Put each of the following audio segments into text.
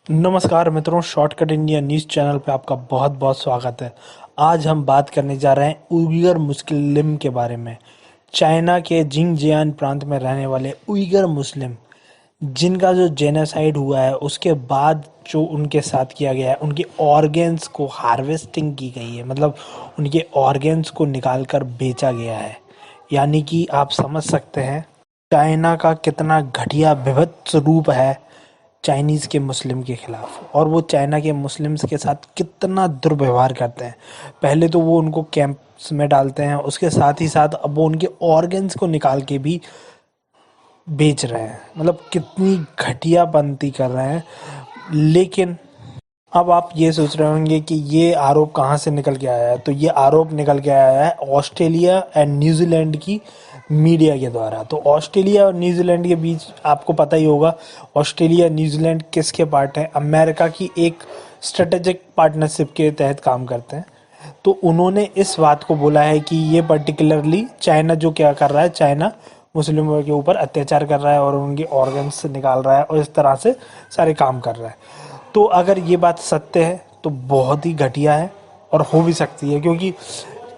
नमस्कार मित्रों, shortcut India news channel पे आपका बहुत बहुत स्वागत है। आज हम बात करने जा रहे हैं उइगर मुस्लिम के बारे में। चाइना के जिंगजियान प्रांत में रहने वाले उइगर मुस्लिम, जिनका जो जेनोसाइड हुआ है उसके बाद जो उनके साथ किया गया है, उनके ऑर्गेन्स को हार्वेस्टिंग की गई है। मतलब उनके ऑर्गेन्स को निकाल कर बेचा गया है। यानी कि आप समझ सकते हैं चाइना का कितना घटिया विभत्स रूप है चाइनीज़ के मुस्लिम के खिलाफ, और वो चाइना के मुस्लिम्स के साथ कितना दुर्व्यवहार करते हैं। पहले तो वो उनको कैंप्स में डालते हैं, उसके साथ ही साथ अब वो उनके ऑर्गन्स को निकाल के भी बेच रहे हैं। मतलब कितनी घटियापंती कर रहे हैं। लेकिन अब आप ये सोच रहे होंगे कि ये आरोप कहाँ से निकल के आया है। तो ये आरोप निकल के आया है ऑस्ट्रेलिया एंड न्यूजीलैंड की मीडिया के द्वारा। तो ऑस्ट्रेलिया और न्यूजीलैंड के बीच आपको पता ही होगा, ऑस्ट्रेलिया न्यूजीलैंड किसके पार्ट है, अमेरिका की एक स्ट्रेटेजिक पार्टनरशिप के तहत काम करते हैं। तो उन्होंने इस बात को बोला है कि ये पर्टिकुलरली चाइना जो क्या कर रहा है, चाइना मुस्लिमों के ऊपर अत्याचार कर रहा है और उनके ऑर्गन्स निकाल रहा है और इस तरह से सारे काम कर रहा है। तो अगर ये बात सत्य है तो बहुत ही घटिया है और हो भी सकती है, क्योंकि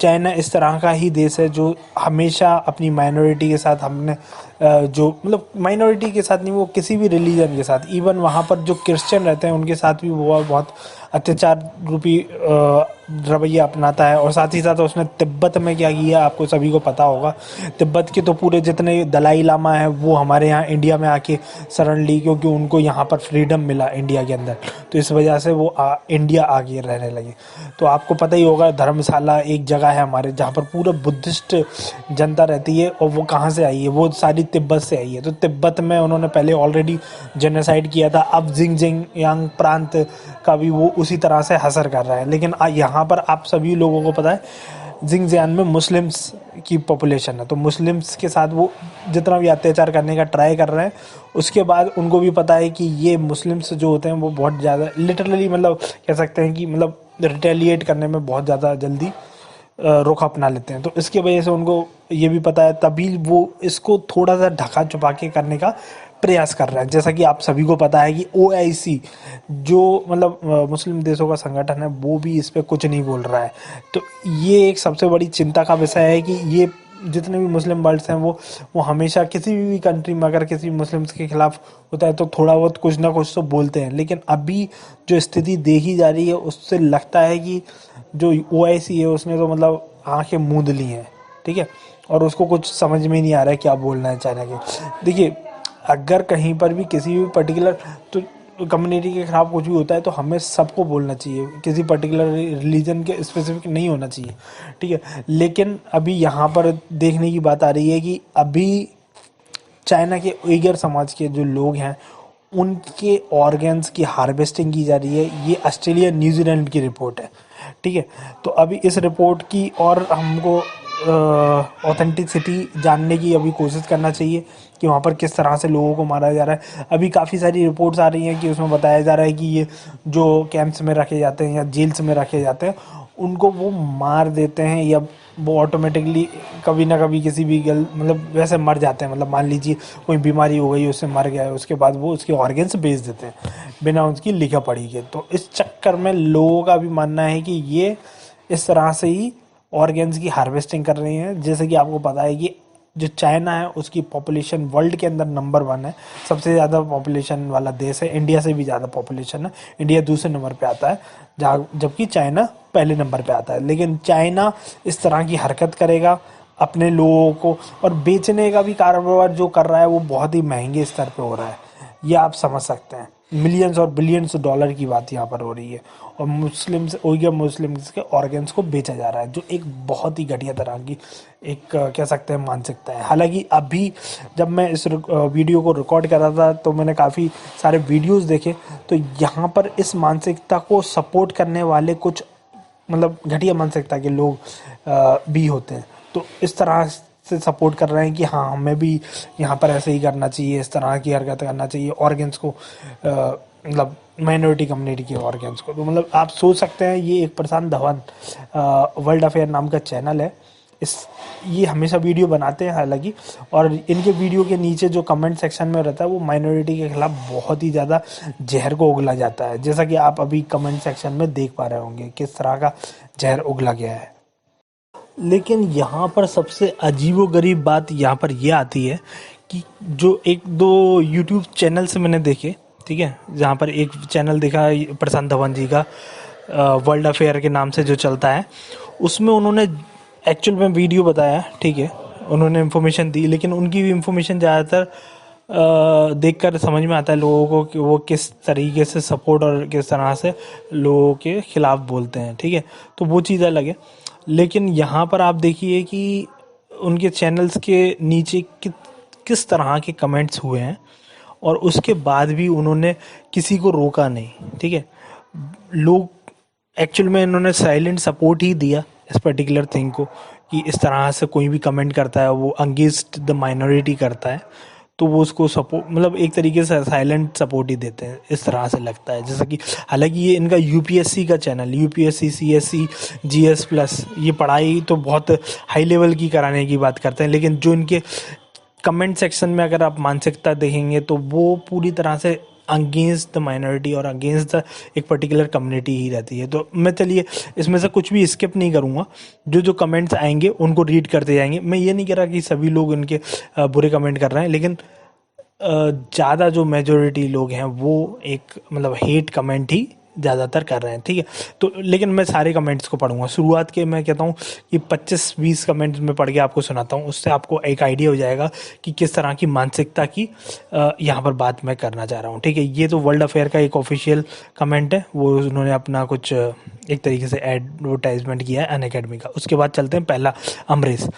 चाइना इस तरह का ही देश है जो हमेशा अपनी माइनॉरिटी के साथ हमने जो मतलब माइनॉरिटी के साथ नहीं, वो किसी भी रिलीजन के साथ, इवन वहाँ पर जो क्रिश्चियन रहते हैं उनके साथ भी वो बहुत अत्याचार रूपी रवैया अपनाता है। और साथ ही साथ उसने तिब्बत में क्या किया आपको सभी को पता होगा। तिब्बत के तो पूरे जितने दलाई लामा है वो हमारे यहाँ इंडिया में आके शरण ली, क्योंकि उनको यहाँ पर फ्रीडम मिला इंडिया के अंदर। तो इस वजह से वो इंडिया आगे रहने लगे। तो आपको पता ही होगा, धर्मशाला एक जगह है हमारे जहाँ पर पूरा बुद्धिस्ट जनता रहती है, और वो कहाँ से आई है, वो सारी तिब्बत से आई है। तो तिब्बत में उन्होंने पहले ऑलरेडी जेनोसाइड किया था। अब जिंगजियांग प्रांत का भी वो उसी तरह से हसर कर रहा है। लेकिन यहाँ पर आप सभी लोगों को पता है जिंगजियान में मुस्लिम्स की पॉपुलेशन है, तो मुस्लिम्स के साथ वो जितना भी अत्याचार करने का ट्राई कर रहे हैं। उसके बाद उनको भी पता है कि ये मुस्लिम्स जो होते हैं वो बहुत ज़्यादा लिटरली, मतलब कह सकते हैं कि मतलब रिटेलिएट करने में बहुत ज़्यादा जल्दी रुख अपना लेते हैं। तो इसकी वजह से उनको ये भी पता है, तभी वो इसको थोड़ा सा ढका छुपा के करने का प्रयास कर रहे हैं। जैसा कि आप सभी को पता है कि OIC जो मतलब मुस्लिम देशों का संगठन है, वो भी इस पे कुछ नहीं बोल रहा है। तो ये एक सबसे बड़ी चिंता का विषय है कि ये जितने भी मुस्लिम वर्ल्ड्स हैं वो हमेशा किसी भी कंट्री में अगर किसी मुस्लिम्स के खिलाफ होता है तो थोड़ा बहुत कुछ ना कुछ तो बोलते हैं। लेकिन अभी जो स्थिति देखी जा रही है उससे लगता है कि जो OIC है उसने तो मतलब आंखें मूंद ली हैं। ठीक है, और उसको कुछ समझ में नहीं आ रहा है क्या बोलना है चाइना के। देखिए, अगर कहीं पर भी किसी भी पर्टिकुलर तो कम्युनिटी के खिलाफ कुछ भी होता है तो हमें सबको बोलना चाहिए, किसी पर्टिकुलर रिलीजन के स्पेसिफिक नहीं होना चाहिए। ठीक है, लेकिन अभी यहाँ पर देखने की बात आ रही है कि अभी चाइना के उइगर समाज के जो लोग हैं उनके ऑर्गन्स की हार्वेस्टिंग की जा रही है। ये ऑस्ट्रेलिया न्यूजीलैंड की रिपोर्ट है। ठीक है, तो अभी इस रिपोर्ट की और हमको ऑथेंटिसिटी जानने की अभी कोशिश करना चाहिए कि वहाँ पर किस तरह से लोगों को मारा जा रहा है। अभी काफ़ी सारी रिपोर्ट्स आ रही हैं कि उसमें बताया जा रहा है कि ये जो कैंप्स में रखे जाते हैं या जेल्स में रखे जाते हैं उनको वो मार देते हैं, या वो ऑटोमेटिकली कभी ना कभी किसी भी मतलब वैसे मर जाते हैं। मतलब मान लीजिए कोई बीमारी हो गई, उससे मर गया है, उसके बाद वो उसके ऑर्गन्स बेच देते हैं बिना उसकी लिखा पढ़ी के। तो इस चक्कर में लोगों का भी मानना है कि ये इस तरह से ही ऑर्गन्स की हार्वेस्टिंग कर रही हैं। जैसे कि आपको पता है कि जो चाइना है उसकी पॉपुलेशन वर्ल्ड के अंदर नंबर 1 है, सबसे ज़्यादा पॉपुलेशन वाला देश है। इंडिया से भी ज़्यादा पॉपुलेशन है, इंडिया दूसरे नंबर पे आता है, जहाँ जबकि चाइना पहले नंबर पे आता है। लेकिन चाइना इस तरह की हरकत करेगा अपने लोगों को, और बेचने का भी कारोबार जो कर रहा है वो बहुत ही महंगे स्तर पे हो रहा है। ये आप समझ सकते हैं, मिलियंस और बिलियंस डॉलर की बात यहाँ पर हो रही है। और मुस्लिम्स उइगर मुस्लिम्स के ऑर्गन्स को बेचा जा रहा है, जो एक बहुत ही घटिया तरह की एक कह सकते हैं मानसिकता है। हालांकि अभी जब मैं इस वीडियो को रिकॉर्ड कर रहा था तो मैंने काफ़ी सारे वीडियोस देखे, तो यहाँ पर इस मानसिकता को सपोर्ट करने वाले कुछ मतलब घटिया मानसिकता के लोग भी होते हैं। तो इस तरह से सपोर्ट कर रहे हैं कि हाँ हमें भी यहाँ पर ऐसे ही करना चाहिए, इस तरह की हरकत करना चाहिए ऑर्गन्स को, मतलब माइनॉरिटी कम्युनिटी के ऑर्गन्स को। तो मतलब आप सोच सकते हैं, ये एक प्रशांत धवन वर्ल्ड अफेयर नाम का चैनल है, इस ये हमेशा वीडियो बनाते हैं हालांकि, और इनके वीडियो के नीचे जो कमेंट सेक्शन में रहता है वो माइनॉरिटी के खिलाफ बहुत ही ज़्यादा जहर को उगला जाता है, जैसा कि आप अभी कमेंट सेक्शन में देख पा रहे होंगे किस तरह का जहर उगला गया है। लेकिन यहाँ पर सबसे अजीबोगरीब बात यहाँ पर ये आती है कि जो एक दो यूट्यूब चैनल से मैंने देखे, ठीक है, जहाँ पर एक चैनल देखा प्रशांत धवन जी का, वर्ल्ड अफेयर के नाम से जो चलता है, उसमें उन्होंने एक्चुअल में वीडियो बताया, ठीक है, उन्होंने इन्फॉर्मेशन दी, लेकिन उनकी भी इन्फॉर्मेशन ज़्यादातर देखकर समझ में आता है लोगों को कि वो किस तरीके से सपोर्ट और किस तरह से लोगों के खिलाफ बोलते हैं, ठीक है, तो वो चीज़ अलग है। लेकिन यहाँ पर आप देखिए कि उनके चैनल्स के नीचे किस तरह के कमेंट्स हुए हैं, और उसके बाद भी उन्होंने किसी को रोका नहीं, ठीक है। लोग एक्चुअल में इन्होंने साइलेंट सपोर्ट ही दिया इस पर्टिकुलर थिंग को, कि इस तरह से कोई भी कमेंट करता है वो अगेंस्ट द माइनॉरिटी करता है, तो वो उसको सपोर्ट, मतलब एक तरीके से साइलेंट सपोर्ट ही देते हैं, इस तरह से लगता है। जैसा कि हालांकि ये इनका यूपीएससी का channel, UPSC, CSC, GS plus, ये पढ़ाई तो बहुत हाई लेवल की कराने की बात करते हैं, लेकिन जो इनके कमेंट सेक्शन में अगर आप मानसिकता देखेंगे तो वो पूरी तरह से अगेंस्ट द माइनॉरिटी और अगेंस्ट द एक पर्टिकुलर कम्युनिटी ही रहती है। तो मैं चलिए इसमें से कुछ भी स्किप नहीं करूँगा, जो जो कमेंट्स आएंगे उनको रीड करते जाएंगे। मैं ये नहीं कह रहा कि सभी लोग इनके बुरे कमेंट कर रहे हैं, लेकिन ज़्यादा जो मेजोरिटी लोग हैं वो एक मतलब हेट कमेंट ही ज़्यादातर कर रहे हैं, ठीक है। तो लेकिन मैं सारे कमेंट्स को पढ़ूंगा, शुरुआत के मैं कहता हूँ कि 25-20 कमेंट्स में पढ़ के आपको सुनाता हूँ, उससे आपको एक आइडिया हो जाएगा कि किस तरह की मानसिकता की यहाँ पर बात मैं करना चाह रहा हूँ, ठीक है। ये तो वर्ल्ड अफेयर का एक ऑफिशियल कमेंट है, वो उन्होंने अपना कुछ एक तरीके से एडवर्टाइजमेंट किया है अनअकैडमी का। उसके बाद चलते हैं पहला, अमरीश,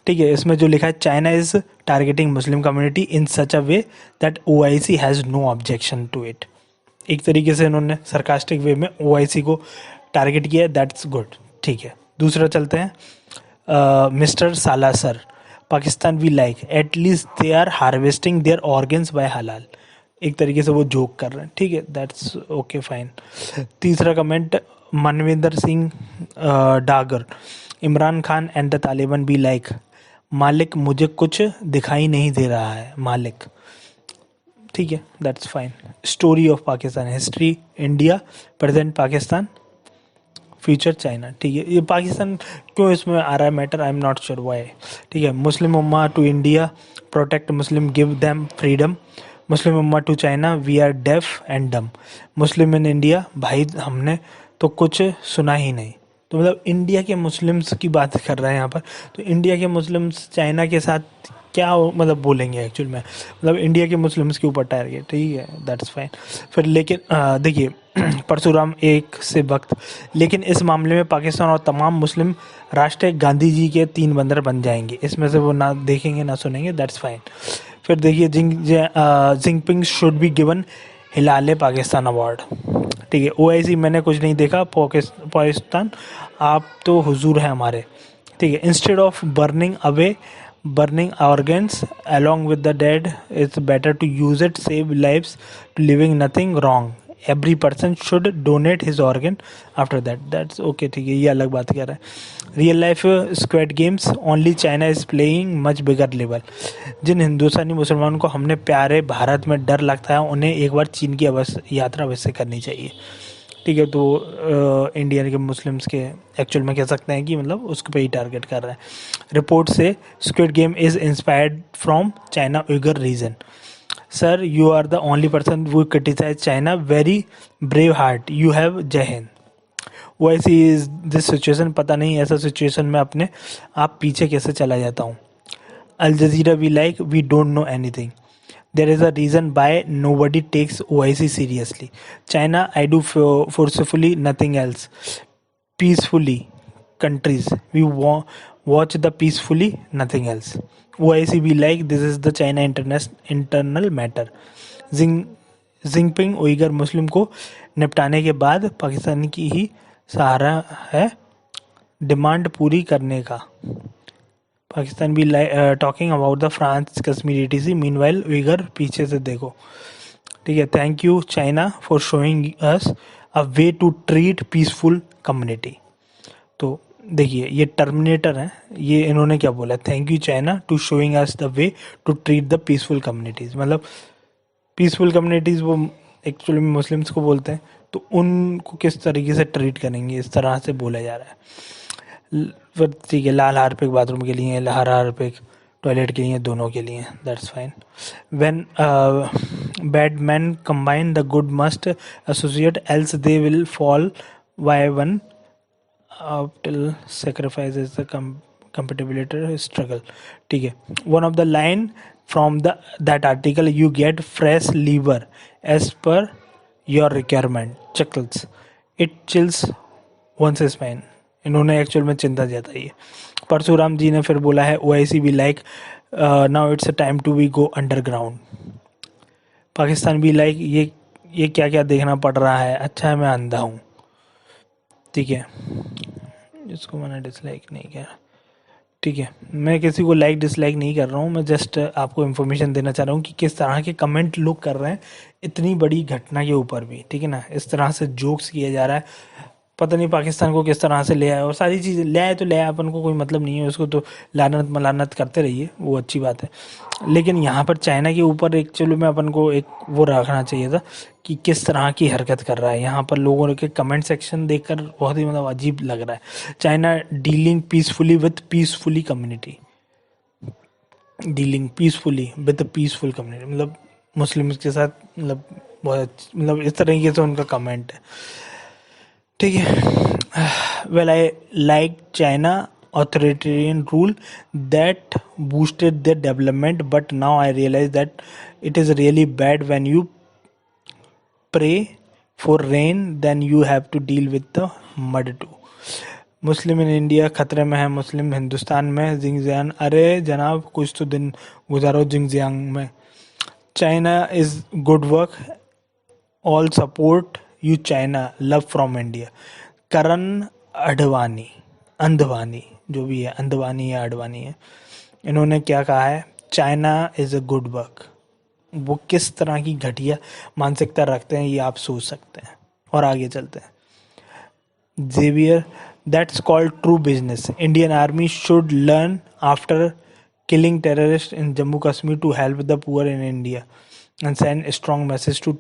ठीक है। इसमें जो लिखा है, China is targeting Muslim community in such a way that OIC has no objection to it. एक तरीके से इन्होंने सरकास्टिक वे में ओआईसी को टारगेट किया है, दैट्स गुड, ठीक है। दूसरा चलते हैं, मिस्टर साला sir, Pakistan we like at least they are harvesting their organs by halal. एक तरीके से वो जोक कर रहे हैं, ठीक है, दैट्स ओके फाइन। तीसरा comment, Manvinder Singh Dagar, Imran Khan and the Taliban be like, मालिक मुझे कुछ दिखाई नहीं दे रहा है मालिक, ठीक है, that's fine. Story of Pakistan, history India, present Pakistan, future China, ठीक है। ये पाकिस्तान क्यों इसमें आ रहा है matter, I am not sure why, ठीक है। मुस्लिम उम्मा to India, protect Muslim, give them freedom, Muslim उम्मा to China, we are deaf and dumb, Muslim in India, भाई हमने तो कुछ सुना ही नहीं। तो मतलब इंडिया के मुस्लिम्स की बात कर रहे हैं यहाँ पर, तो इंडिया के मुस्लिम्स चाइना के साथ क्या मतलब बोलेंगे एक्चुअल में, मतलब इंडिया के मुस्लिम्स के ऊपर टारगेट, ठीक है, दैट्स फाइन। फिर लेकिन देखिए, परशुराम एक से वक्त, लेकिन इस मामले में पाकिस्तान और तमाम मुस्लिम राष्ट्र गांधी जी के 3 बंदर बन जाएंगे, इसमें से वो ना देखेंगे ना सुनेंगे, दैट्स फाइन। फिर देखिए, जिनपिंग शुड बी गिवन हिलाले पाकिस्तान अवार्ड, ठीक है। ओआईसी मैंने कुछ नहीं देखा, पाकिस्तान आप तो हुजूर हैं हमारे, ठीक है। Instead of burning organs along with the dead, it's better to use it, save lives to living, nothing wrong, every person should donate his organ after that, that's okay, ठीक है, ये अलग बात कह रहा है। Real life squad games, only China is playing much bigger level, जिन हिंदुस्तानी मुसलमानों को हमने प्यारे भारत में डर लगता है उन्हें एक बार चीन की यात्रा अवश्य करनी चाहिए, ठीक है। तो इंडिया के मुस्लिम्स के एक्चुअल में कह सकते हैं कि मतलब उसके पे ही टारगेट कर रहा है। रिपोर्ट से squid game is inspired from China Uyghur region, sir you are the only person who criticise China, very brave heart you have, Jai Hind. वो ऐसी इज दिस सिचुएशन, पता नहीं ऐसा सिचुएशन में अपने आप पीछे कैसे चला जाता हूँ। Al Jazeera we like, we don't know anything, there is a reason why nobody takes OIC seriously. China, I do forcefully, nothing else. Peacefully, countries, we watch the peacefully, nothing else. OIC be like, this is the China internal matter. Jinping Uyghur Muslim को निपटाने के बाद पाकिस्तान की ही सहारा है demand पूरी करने का। पाकिस्तान भी talking about the France Kashmir ETC, meanwhile Uyghur पीछे से देखो, ठीक है। Thank you China for showing us a way to treat peaceful community. तो देखिए ये टर्मिनेटर है, ये इन्होंने क्या बोला, thank you China to showing us the way to treat the peaceful communities. मतलब पीसफुल कम्युनिटीज़ वो एक्चुअली में मुस्लिम्स को बोलते हैं, तो उनको किस तरीके से ट्रीट करेंगे, इस तरह से बोला जा रहा है। फिर ठीक है, लाल हार्पिक बाथरूम के लिए, हरा हार्पिक टॉयलेट के लिए, दोनों के लिए, that's fine. When bad man combine the good must associate else they will fall by one till sacrifice is the compatibility struggle। ठीक है, one of the line from the that article, you get fresh liver as per your requirement chuckles it chills once is fine। इन्होंने actual में चिंता जताई है। परशुराम जी ने फिर बोला है ओआईसी भी like now it's a time to be go underground. Pakistan भी लाइक ये क्या क्या देखना पड़ रहा है, अच्छा है मैं अंधा हूँ। ठीक है, जिसको मैंने डिसलाइक नहीं किया, ठीक है, मैं किसी को लाइक डिसलाइक नहीं कर रहा हूँ, मैं जस्ट आपको इन्फॉर्मेशन देना चाह रहा हूँ कि किस तरह के कमेंट लोग कर रहे हैं इतनी बड़ी घटना के ऊपर भी। ठीक है ना, इस तरह से जोक्स किया जा रहा है, पता नहीं पाकिस्तान को किस तरह से ले आए, और सारी चीज़ें ले आए तो ले आए, अपन को कोई मतलब नहीं है उसको, तो लानत मलानत करते रहिए, वो अच्छी बात है। लेकिन यहाँ पर चाइना के ऊपर एक्चुअली में अपन को एक वो रखना चाहिए था कि किस तरह की हरकत कर रहा है। यहाँ पर लोगों के कमेंट सेक्शन देखकर बहुत ही मतलब अजीब लग रहा है। China dealing peacefully with peacefully community, dealing peacefully with peaceful community, मतलब मुस्लिम्स के साथ, मतलब बहुत मतलब इस तरीके से उनका कमेंट है। ठीक है, well I like China authoritarian rule that boosted their development, but now I realize that it is really bad when you pray for rain then you have to deal with the mud too। Muslim in India खतरे में है, मुस्लिम हिंदुस्तान में, Xinjiang, अरे जनाब कुछ तो दिन गुजारो जिंगजियांग में। China is good work, all support you China, love from India. Karan Advani, Andhvani, जो भी है, अंधवानी या अडवाणी है, इन्होंने क्या कहा है, China is a good work. वो किस तरह की घटिया मानसिकता रखते हैं ये आप सोच सकते हैं। और आगे चलते हैं, Xavier, that's called true business, Indian army should learn after killing terrorists in Jammu Kashmir to help the poor in India and send a strong message to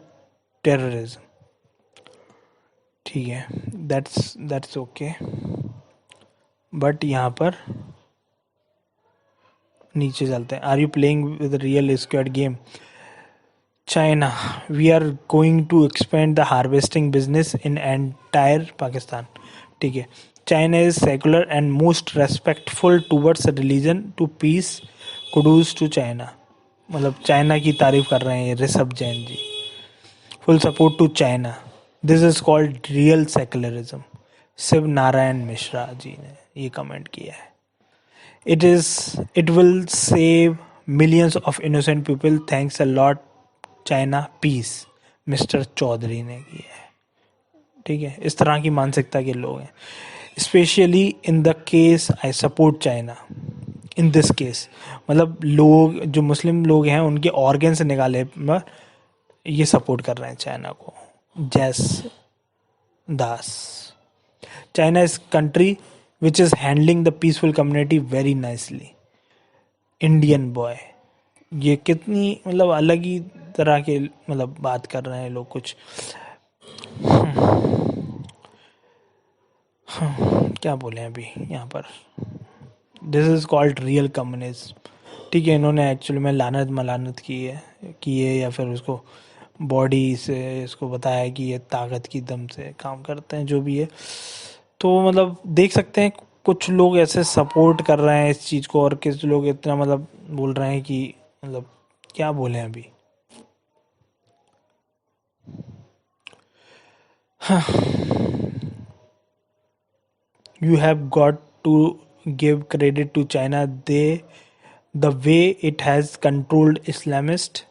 terrorism। ठीक है, दैट्स ओके, बट यहाँ पर नीचे चलते हैं। Are you playing with real squad game, China, we are going to expand the harvesting business in entire Pakistan. ठीक है, China is secular and most respectful towards religion to peace, kudos to China. मतलब China की तारीफ कर रहे हैं Rishabh Jain ji. Full support to China, this is called real secularism, Shiv Narayan Mishra ji ने ये कमेंट किया है। It will save millions of innocent people, thanks a lot China, peace, mister Chaudhary ने किया है। ठीक है, इस तरह की मानसिकता के लोग हैं, specially in the case I support China in this case. मतलब लोग जो मुस्लिम लोग हैं उनके ऑर्गन्स निकाले पर ये सपोर्ट कर रहे हैं चाइना को। Jas Das, China is country which is handling the peaceful community very nicely. Indian boy, ये कितनी मतलब अलग ही तरह के मतलब बात कर रहे हैं लोग कुछ। क्या बोले अभी यहाँ पर, this is called real communism. ठीक है, इन्होंने एक्चुअली में लानत मलानत की है या फिर उसको बॉडी से इसको बताया कि ये ताकत की दम से काम करते हैं, जो भी है। तो मतलब देख सकते हैं कुछ लोग ऐसे सपोर्ट कर रहे हैं इस चीज़ को, और कुछ लोग इतना मतलब बोल रहे हैं कि मतलब क्या बोले अभी। You have got to give credit to China. The way it has controlled Islamists.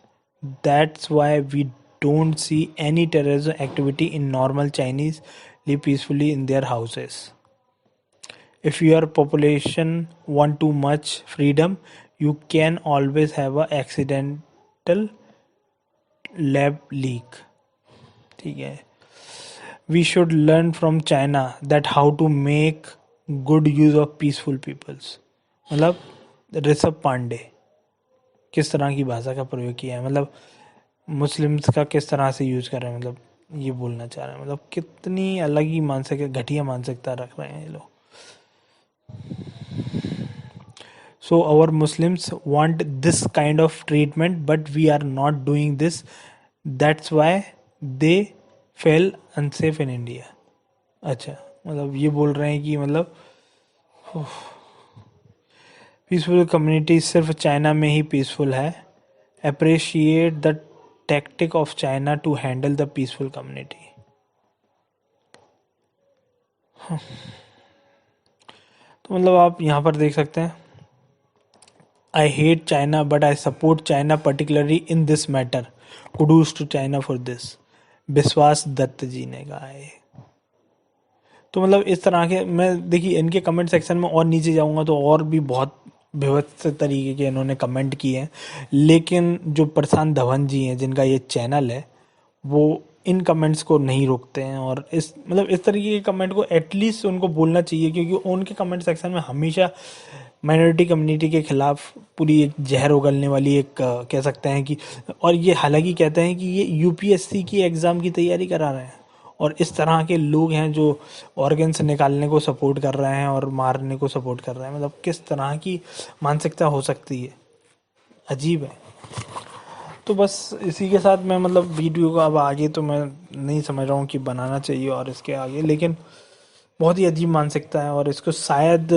That's why we don't see any terrorism activity in normal Chinese live peacefully in their houses. If your population want too much freedom, you can always have a accidental lab leak. ठीक है, we should learn from China that how to make good use of peaceful peoples, मतलब ऋषभ पांडे किस तरह की भाषा का प्रयोग किया है, मतलब मुस्लिम्स का किस तरह से यूज कर रहे हैं, मतलब ये बोलना चाह रहे हैं, मतलब कितनी अलग ही मानसिक घटिया मानसिकता रख रहे हैं ये लोग. So our Muslims want this kind of treatment, but we are not doing this. That's why they feel unsafe in India. अच्छा, मतलब ये बोल रहे हैं कि मतलब पीसफुल कम्युनिटी सिर्फ चाइना में ही पीसफुल है. Appreciate the tactic of China to handle the peaceful community. तो मतलब आप यहाँ पर देख सकते हैं, I hate China, but I support China particularly in this matter. Kudos to China for this. विश्वास दत्त जी ने कहा है. तो मतलब इस तरह के, मैं देखिए इनके कमेंट सेक्शन में और नीचे जाऊंगा तो और भी बहुत बेभत्स तरीके के इन्होंने कमेंट किए हैं, लेकिन जो प्रशांत धवन जी हैं जिनका ये चैनल है वो इन कमेंट्स को नहीं रोकते हैं, और इस मतलब इस तरीके के कमेंट को एटलीस्ट उनको बोलना चाहिए, क्योंकि उनके कमेंट सेक्शन में हमेशा माइनॉरिटी कम्युनिटी के खिलाफ पूरी एक जहर उगलने वाली एक कह सकते हैं कि, और ये हालांकि कहते हैं कि ये यूपीएससी की एग्ज़ाम की तैयारी करा रहे हैं, और इस तरह के लोग हैं जो ऑर्गन्स निकालने को सपोर्ट कर रहे हैं और मारने को सपोर्ट कर रहे हैं. मतलब किस तरह की मानसिकता हो सकती है, अजीब है. तो बस इसी के साथ मैं मतलब वीडियो को अब आगे तो मैं नहीं समझ रहा हूँ कि बनाना चाहिए और इसके आगे, लेकिन बहुत ही अजीब मानसिकता है और इसको शायद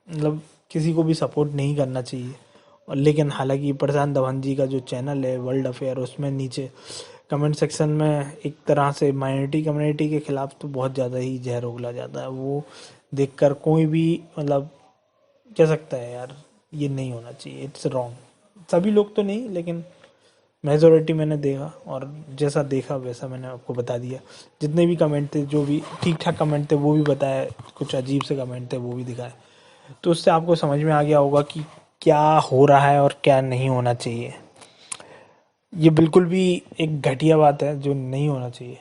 मतलब किसी को भी सपोर्ट नहीं करना चाहिए. और लेकिन हालांकि प्रशांत धवन जी का जो चैनल है वर्ल्ड अफेयर, उसमें नीचे कमेंट सेक्शन में एक तरह से माइनॉरिटी कम्युनिटी के खिलाफ तो बहुत ज़्यादा ही जहर उगला जाता है. वो देखकर कोई भी मतलब कह सकता है यार ये नहीं होना चाहिए, इट्स रॉन्ग. सभी लोग तो नहीं, लेकिन मेजोरिटी मैंने देखा, और जैसा देखा वैसा मैंने आपको बता दिया. जितने भी कमेंट थे, जो भी ठीक ठाक कमेंट थे वो भी बताए, कुछ अजीब से कमेंट थे वो भी दिखाए. तो उससे आपको समझ में आ गया होगा कि क्या हो रहा है और क्या नहीं होना चाहिए. ये बिल्कुल भी एक घटिया बात है जो नहीं होना चाहिए.